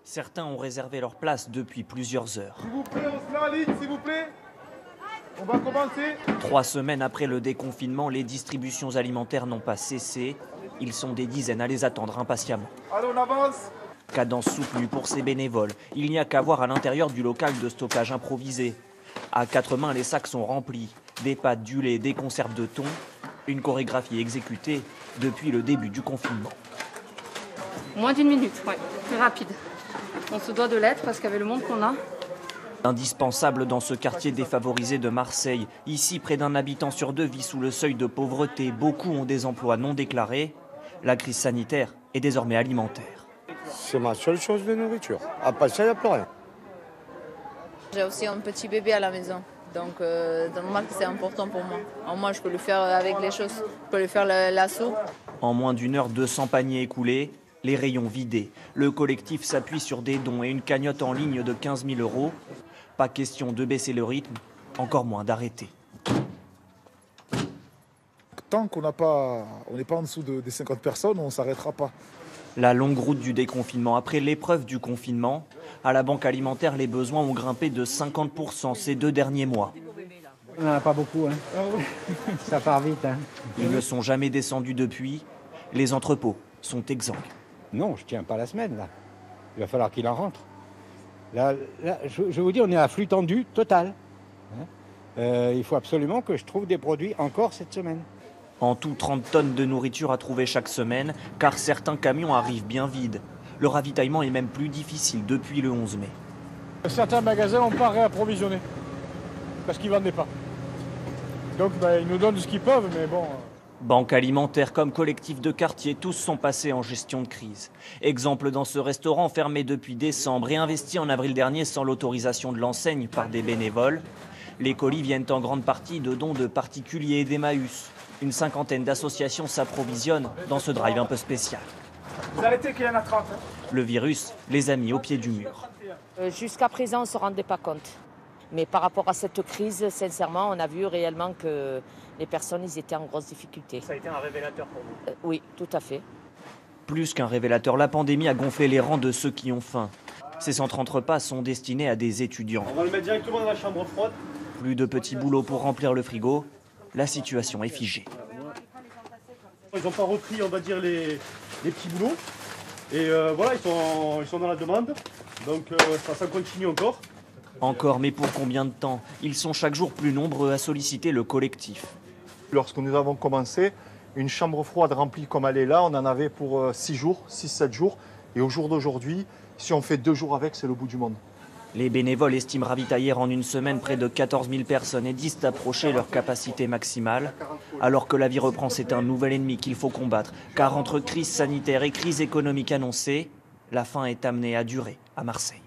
Certains ont réservé leur place depuis plusieurs heures. S'il vous plaît, on se met en ligne, s'il vous plaît. On va commencer. 3 semaines après le déconfinement, les distributions alimentaires n'ont pas cessé. Ils sont des dizaines à les attendre impatiemment. Allez, on avance. Cadence soutenue pour ces bénévoles. Il n'y a qu'à voir à l'intérieur du local de stockage improvisé. À 4 mains, les sacs sont remplis. Des pâtes, du lait, des conserves de thon. Une chorégraphie exécutée depuis le début du confinement. Moins d'1 minute, ouais, très rapide. On se doit de l'être parce qu'avec le monde qu'on a. Indispensable dans ce quartier défavorisé de Marseille. Ici, près d'un habitant sur 2 vit sous le seuil de pauvreté. Beaucoup ont des emplois non déclarés. La crise sanitaire est désormais alimentaire. C'est ma seule chose de nourriture. À part ça, il n'y a plus rien. J'ai aussi un petit bébé à la maison. Donc, c'est normal que c'est important pour moi. En moi, je peux le faire avec les choses. Je peux le faire l'assaut. En moins d'une heure, 200 paniers écoulés, les rayons vidés. Le collectif s'appuie sur des dons et une cagnotte en ligne de 15 000 €. Pas question de baisser le rythme, encore moins d'arrêter. Tant qu'on n'est pas en dessous des 50 personnes, on ne s'arrêtera pas. La longue route du déconfinement. Après l'épreuve du confinement, à la Banque alimentaire, les besoins ont grimpé de 50% ces 2 derniers mois. On n'en a pas beaucoup, hein. Ça part vite. Hein. Ils ne sont jamais descendus depuis. Les entrepôts sont exsangues. Non, je ne tiens pas la semaine, là. Il va falloir qu'il en rentre. Là, je vous dis, on est à flux tendu total. Hein. Il faut absolument que je trouve des produits encore cette semaine. En tout, 30 tonnes de nourriture à trouver chaque semaine, car certains camions arrivent bien vides. Le ravitaillement est même plus difficile depuis le 11 mai. Certains magasins n'ont pas réapprovisionné, parce qu'ils ne vendaient pas. Donc ils nous donnent ce qu'ils peuvent, mais bon... Banque alimentaire comme collectif de quartier, tous sont passés en gestion de crise. Exemple dans ce restaurant fermé depuis décembre et investi en avril dernier sans l'autorisation de l'enseigne par des bénévoles. Les colis viennent en grande partie de dons de particuliers et d'Emmaüs. Une 50aine d'associations s'approvisionnent dans ce drive un peu spécial. Vous arrêtez qu'il y en a 30. Le virus les a mis au pied du mur. Jusqu'à présent, on ne se rendait pas compte. Mais par rapport à cette crise, sincèrement, on a vu réellement que les personnes ils étaient en grosse difficulté. Ça a été un révélateur pour vous? Oui, tout à fait. Plus qu'un révélateur, la pandémie a gonflé les rangs de ceux qui ont faim. Ces centres repas sont destinés à des étudiants. On va le mettre directement dans la chambre froide. Plus de petits boulots pour remplir le frigo. La situation est figée. Ils n'ont pas repris, on va dire, les petits boulots. Et voilà, ils sont dans la demande. Donc ça continue encore. Encore, mais pour combien de temps? Ils sont chaque jour plus nombreux à solliciter le collectif. Lorsque nous avons commencé, une chambre froide remplie comme elle est là, on en avait pour 6-7 jours. Et au jour d'aujourd'hui, si on fait 2 jours avec, c'est le bout du monde. Les bénévoles estiment ravitailler en une semaine près de 14 000 personnes et disent approcher leur capacité maximale. Alors que la vie reprend, c'est un nouvel ennemi qu'il faut combattre. Car entre crise sanitaire et crise économique annoncée, la faim est amenée à durer à Marseille.